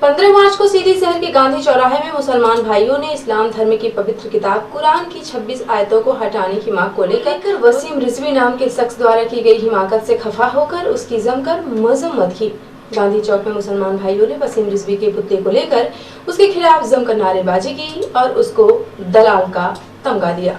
15 मार्च को सीधी शहर के गांधी चौराहे में मुसलमान भाइयों ने इस्लाम धर्म की पवित्र किताब कुरान की 26 आयतों को हटाने की मांग को लेकर वसीम रिजवी नाम के शख्स द्वारा की गई हिमाकत से खफा होकर उसकी जमकर मजम्मत की। गांधी चौक में मुसलमान भाइयों ने वसीम रिजवी के पुतले को लेकर उसके खिलाफ जमकर नारेबाजी की और उसको दलाल का तमगा दिया।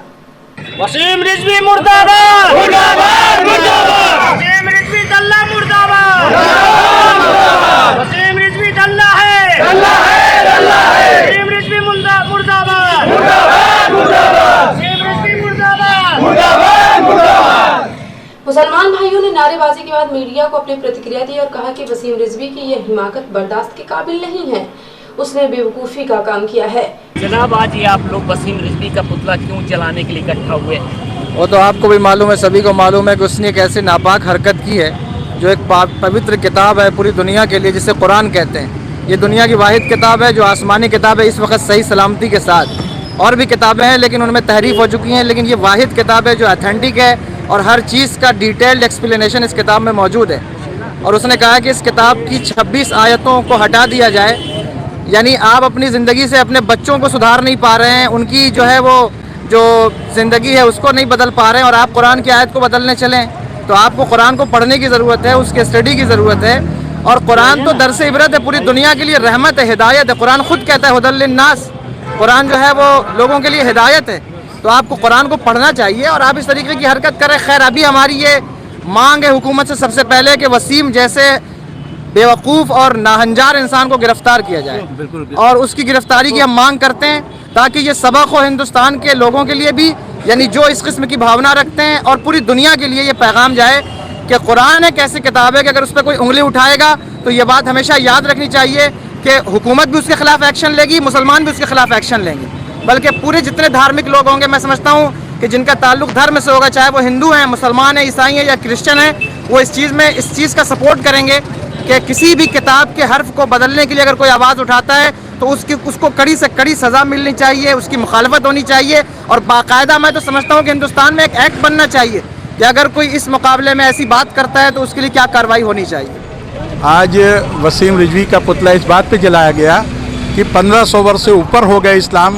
वसीम रिजवी मुर्दाबाद, मुर्दाबाद, मुर्दाबाद। वसीम रिजवी दल्ला मुर्दाबाद, मुर्दाबाद। वसीम रिजवी दल्ला है, दल्ला है, दल्ला है। वसीम रिजवी मुर्दाबाद, मुर्दाबाद, मुर्दाबाद। वसीम रिजवी मुर्दाबाद, मुर्दाबाद, मुर्दाबाद। मुसलमान भाइयों ने नारेबाजी के बाद मीडिया को अपनी प्रतिक्रिया दी और कहा कि वसीम रिजवी की यह हिमाकत बर्दाश्त के काबिल नहीं है, उसने बेवकूफ़ी का काम किया है। जनाब, आज ये आप लोग वसीम रिजवी का पुतला क्यों जलाने के लिए इकट्ठा हुए? वो तो आपको भी मालूम है, सभी को मालूम है कि उसने एक ऐसी नापाक हरकत की है जो एक पवित्र किताब है पूरी दुनिया के लिए, जिसे कुरान कहते हैं। ये दुनिया की वाहिद किताब है जो आसमानी किताब है इस वक्त सही सलामती के साथ। और भी किताबें हैं लेकिन उनमें तहरीफ हो चुकी हैं, लेकिन ये वाहिद किताब है जो ऑथेंटिक है और हर चीज़ का डिटेल्ड एक्सप्लेनेशन इस किताब में मौजूद है। और उसने कहा कि इस किताब की 26 आयतों को हटा दिया जाए, यानी आप अपनी ज़िंदगी से अपने बच्चों को सुधार नहीं पा रहे हैं, उनकी जो है वो जो ज़िंदगी है उसको नहीं बदल पा रहे हैं और आप कुरान की आयत को बदलने चलें। तो आपको कुरान को पढ़ने की ज़रूरत है, उसके स्टडी की ज़रूरत है। और कुरान तो दरस इबरत है, पूरी दुनिया के लिए रहमत है, हिदायत है। कुरान खुद कहता है हुदल लिन्नास, कुरान जो है वो लोगों के लिए हिदायत है। तो आपको कुरान को पढ़ना चाहिए और आप इस तरीके की हरकत करें। खैर, अभी हमारी ये मांग है हुकूमत से सबसे पहले कि वसीम जैसे बेवकूफ़ और नाहंजार इंसान को गिरफ्तार किया जाए और उसकी गिरफ्तारी की हम मांग करते हैं ताकि ये सबक हो हिंदुस्तान के लोगों के लिए भी, यानी जो इस किस्म की भावना रखते हैं, और पूरी दुनिया के लिए ये पैगाम जाए कि कुरान एक ऐसी किताब है कि अगर उस पर कोई उंगली उठाएगा तो ये बात हमेशा याद रखनी चाहिए कि हुकूमत भी उसके खिलाफ एक्शन लेगी, मुसलमान भी उसके खिलाफ एक्शन लेंगे, बल्कि पूरे जितने धार्मिक लोग होंगे, मैं समझता हूँ कि जिनका ताल्लुक धर्म से होगा, चाहे वो हिंदू हैं, मुसलमान हैं, ईसाई हैं या क्रिश्चियन हैं, वो इस चीज़ का सपोर्ट करेंगे कि किसी भी किताब के हर्फ को बदलने के लिए अगर कोई आवाज़ उठाता है तो उसको कड़ी से कड़ी सज़ा मिलनी चाहिए, उसकी मुखालफत होनी चाहिए। और बाकायदा मैं तो समझता हूँ कि हिंदुस्तान में एक एक्ट बनना चाहिए कि अगर कोई इस मुकाबले में ऐसी बात करता है तो उसके लिए क्या कार्रवाई होनी चाहिए। आज वसीम रिजवी का पुतला इस बात पे जलाया गया कि 1500 वर्ष से ऊपर हो गए इस्लाम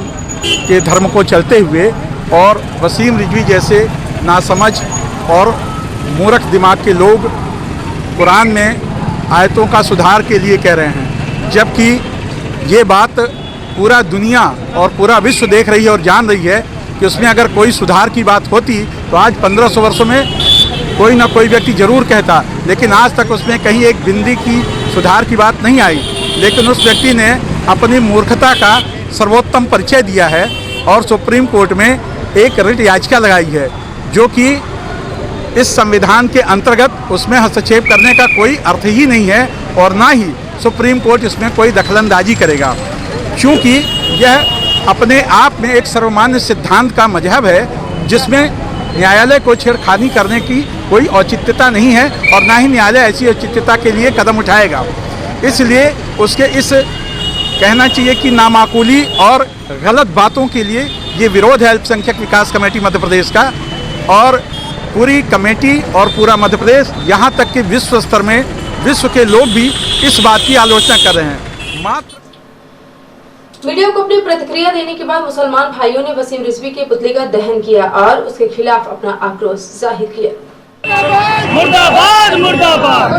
के धर्म को चलते हुए, और वसीम रिजवी जैसे नासमझ और मूर्ख दिमाग के लोग कुरान में आयतों का सुधार के लिए कह रहे हैं, जबकि ये बात पूरा दुनिया और पूरा विश्व देख रही है और जान रही है कि उसमें अगर कोई सुधार की बात होती तो आज 1500 वर्षों में कोई ना कोई व्यक्ति ज़रूर कहता, लेकिन आज तक उसमें कहीं एक बिंदी की सुधार की बात नहीं आई। लेकिन उस व्यक्ति ने अपनी मूर्खता का सर्वोत्तम परिचय दिया है और सुप्रीम कोर्ट में एक रिट याचिका लगाई है, जो कि इस संविधान के अंतर्गत उसमें हस्तक्षेप करने का कोई अर्थ ही नहीं है और ना ही सुप्रीम कोर्ट इसमें कोई दखलंदाजी करेगा, क्योंकि यह अपने आप में एक सर्वमान्य सिद्धांत का मजहब है जिसमें न्यायालय को छेड़खानी करने की कोई औचित्यता नहीं है और ना ही न्यायालय ऐसी औचित्यता के लिए कदम उठाएगा। इसलिए उसके इस कहना चाहिए कि नामाकूली और गलत बातों के लिए ये विरोध है अल्पसंख्यक विकास कमेटी मध्य प्रदेश का, और पूरी कमेटी और पूरा मध्य प्रदेश, यहाँ तक कि विश्व स्तर में विश्व के लोग भी इस बात की आलोचना कर रहे हैं। मात्र वीडियो को अपनी प्रतिक्रिया देने के बाद मुसलमान भाइयों ने वसीम रिजवी के पुतले का दहन किया और उसके खिलाफ अपना आक्रोश जाहिर किया। मुर्दाबाद, मुर्दाबाद,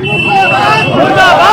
मुर्दाबाद।